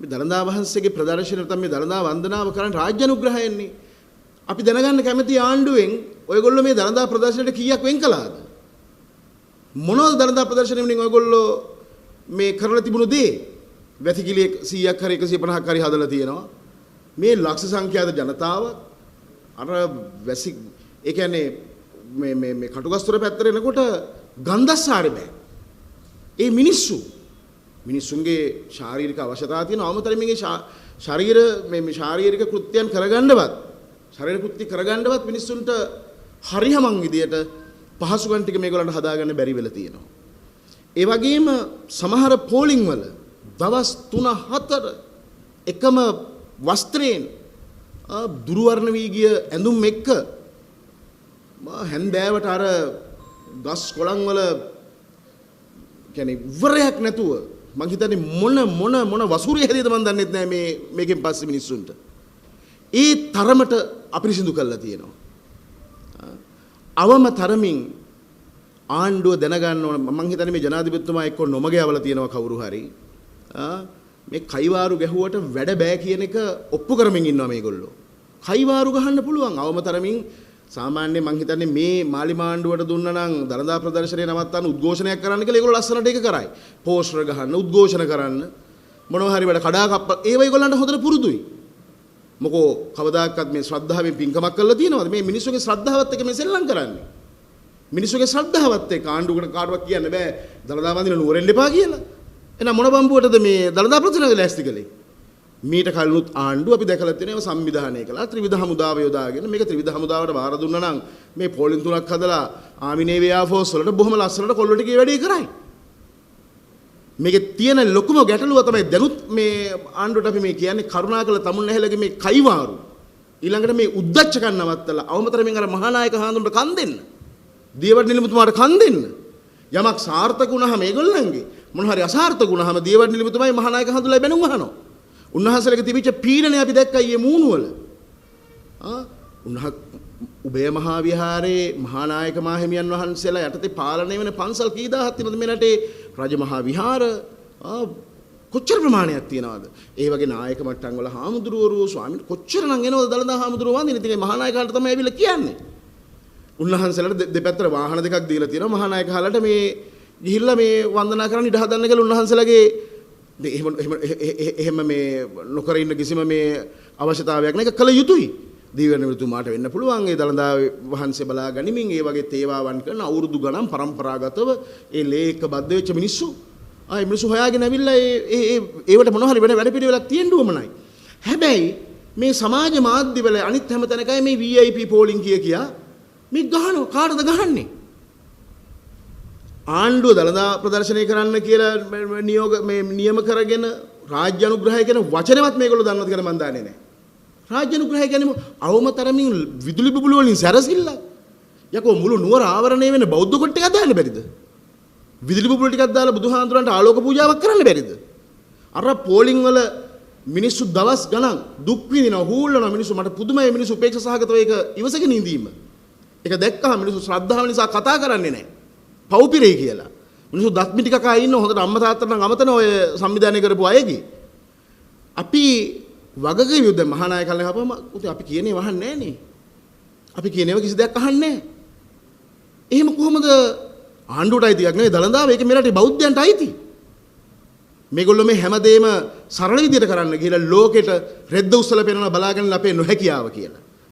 මේ දළදා වහන්සේගේ ප්‍රදර්ශන නැත්නම් මේ දළදා වන්දනාව කරන්නේ රාජ්‍ය අනුග්‍රහයෙන්නේ. අපි දැනගන්න කැමති ආණ්ඩුවෙන් ඔයගොල්ලෝ මේ දළදා ප්‍රදර්ශනයට කීයක් වෙන් කළාද? මොනවද දළදා ප්‍රදර්ශනය වලින් ඔයගොල්ලෝ මේ කරලා තිබුණු දේ? වැතිකිලි 100ක් හරි 150ක් හරි හදලා තියෙනවා. මේ ලක්ෂ සංඛ්‍යාත ජනතාව අර වැසි ඒ කියන්නේ මේ කටුගස්තර පැත්තට එනකොට ගන්ධස්සාරේ බෑ. ඒ මිනිස්සුන්ගේ ශාරීරික අවශ්‍යතාව තියෙනවා. අවමතරින් මේගේ ශරීර මේ ශාරීරික කෘත්‍යයන් කරගන්නවත් ශරීර කෘත්‍ය කරගන්නවත් මිනිස්සුන්ට හරියමං විදියට පහසුකම් ටික මේගොල්ලන්ට හදාගන්න බැරි වෙලා තියෙනවා. ඒ වගේම සමහර පෝලිං වල දවස් 3-4 එකම වස්ත්‍රයෙන් දුර්වර්ණ වී ගිය ඇඳුම් එක්ක හැන්දෑවට අර ගස් කොළන් වල කියන්නේ ඉවරයක් නැතුව මං හිතන්නේ මොන වසුරිය හැදෙද මන් දන්නෙත් නෑ මේකෙන් පස්සේ මිනිස්සුන්ට. ඒ තරමට අපිරිසිදු කරලා තියෙනවා. අවම තරමින් ආණ්ඩුව දැනගන්න ඕන මං හිතන්නේ මේ ජනාධිපතිතුමා එක්ක නොමගයවලා තියෙනවා කවුරු හරි. මේ කයිවාරු ගැහුවට වැඩ බෑ කියන එක ඔප්පු කරමින් ඉන්නවා මේගොල්ලෝ. කයිවාරු ගහන්න පුළුවන් අවම තරමින් සාමාන්‍ය මං හිතන්නේ මේ මාලිමාණ්ඩුවට දුන්නා නම් දළදා ප්‍රදර්ශනය නවත්තන්න උද්ඝෝෂණයක් කරන්න කියලා ඒගොල්ලෝ ලස්සනට ඒක කරයි. පෝස්ටර් ගහන්න, උද්ඝෝෂණ කරන්න, මොනවා හරි වැඩ කඩා කප්ප ඒව ඒගොල්ලන්ට හොඳට පුරුදුයි. මොකෝ කවදාකවත් මේ ශ්‍රද්ධාවෙන් පින්කමක් කරලා තියෙනවද? මේ මිනිස්සුගේ ශ්‍රද්ධාවත් එක්ක මේ සෙල්ලම් කරන්නේ. මිනිස්සුගේ ශ්‍රද්ධාවත් එක්ක ආණ්ඩුවකට කාටවත් කියන්න බෑ දළදා වඳින නුවරෙන් එපා කියලා. එහෙනම් මොන බම්බුවටද මේ දළදා ප්‍රතිරෝධය ලෑස්ති කළේ? මීට කලිනුත් ආණ්ඩුව අපි දැකලා තියෙනවා සංවිධානය කළා ත්‍රිවිධ හමුදාව යොදාගෙන මේක ත්‍රිවිධ හමුදාවට බාර දුන්නා නම් මේ පොලින් තුනක් හදලා ආමි නේවි එයාෆෝස් වලට බොහොම ලස්සනට කොල්ලෝ ටිකේ වැඩේ කරයි. මේකේ තියෙන ලොකුම ගැටලුව තමයි දැනුත් මේ ආණ්ඩුවට අපි මේ කියන්නේ කරුණාකර තමුන් නැහැලගේ මේ කයිවාරු ඊළඟට මේ උද්දච්චකම් නවත්තලා අවමතරමින් අර මහානායක හාමුදුරන්ට කන් දෙන්න. දියවඩ නිලමුතුමාට කන් දෙන්න. යමක් සාර්ථක වුණාම මේගොල්ලන්ගේ මොන හරි අසාර්ථක වුණාම දියවඩ නිලමුතුමායි මහානායක හාමුදුරලා බැනුම් අහනවා. උන්වහන්සේලගේ තිබිච්ච පීඩනය අපි දැක්කා ඊයේ මූණුවල. උභය මහා විහාරයේ මහානායක මාහිමියන් වහන්සේලා යටතේ පාලනය වෙන පන්සල් කී දහයක් තියෙනවද මේ රටේ? රජමහා විහාර කොච්චර ප්‍රමාණයක් තියෙනවද? ඒ වගේ නායක මට්ටම් වල හාමුදුරුවෝ ස්වාමීන් කොච්චර නම් එනවද දළදා හාමුදුරුවෝ වන්දින. ඉතින් මේ මහානායකහලට තමයි ඇවිල්ලා කියන්නේ. උන්වහන්සේලාට දෙපැත්තට වාහන දෙකක් දීලා තියෙනවා. මහානායකහලට මේ ගිහිල්ලා මේ වන්දනා කරන්න ඉඩ හදන්න කියලා උන්වහන්සේලාගේ එහෙම මේ නොකර ඉන්න කිසිම මේ අවශ්‍යතාවයක් නැහැ. ඒක කළ යුතුයි. දීවැනතුමාට වෙන්න පුළුවන්. ඒ දළදා වහන්සේ බලා ගනිමින් ඒ වගේ තේවාවන් කරන අවුරුදු ගණන් පරම්පරාගතව ඒ ලේක බද්ධ වෙච්ච මිනිස්සු ආයි මිනිස්සු හොයාගෙන ඇවිල්ලා ඒවට මොන හරි වෙන වැඩ පිළිවෙලක් තියෙන්න ඕමනයි. හැබැයි මේ සමාජ මාධ්‍යවල අනිත් හැම තැනකයි මේ VIP පෝලිං කියා මේ ගහනවා. කාටද ගහන්නේ? ආණ්ඩුව දළදා ප්‍රදර්ශනය කරන්න කියලා නියම කරගෙන රාජ්‍ය අනුග්‍රහය කියන වචනේවත් මේගොල්ලෝ දන්නවද කියලා මම දන්නේ නැහැ. රාජ්‍ය අනුග්‍රහය කියන්නේ අවම තරමින් විදුලි බුබුලු වලින් සැරසිල්ල. යකෝ මුළු නුවර ආවරණය වෙන බෞද්ධ කොට ටිකක් දාන්න බැරිද? විදුලි බුබුලු ටිකක් දාලා බුදුහාඳුරන්ට ආලෝක පූජාවක් කරන්න බැරිද? අර පෝලිං වල මිනිස්සු දවස් ගණන් දුක් විඳිනවා, හූල්ලනවා මිනිස්සු. මට පුදුමයි මිනිස්සු උපේක්ෂා සහගතව ඒක ඉවසගෙන ඉඳීම. ඒක දැක්කහම මිනිස්සු ශ්‍රද්ධාව නිසා කතා කරන්නේ නැහැ. පව්පිරේ කියලා. මිනිස්සු දත් මිටි කකා ඉන්න හොඳට අම්මා තාත්තට නම් අමතන ඔය සංවිධානය කරපු අයගේ. අපි වගකීම් යුද්ධ මහානායකයන්ලා හපම උතේ අපි කියන්නේ වහන්නේ නැහනේ. අපි කියනේව කිසි දෙයක් අහන්නේ නැහැ. එහෙම කොහොමද ආණ්ඩුවට අයිතියක් නෙවෙයි දළදාව ඒක මේ රටේ බෞද්ධයන්ට අයිති. මේගොල්ලෝ මේ හැමදේම සරල විදියට කරන්න ගිහලා ලෝකෙට රෙද්ද උස්සලා පෙන්නන බලාගෙන අපේ නොහැකියාව කියලා.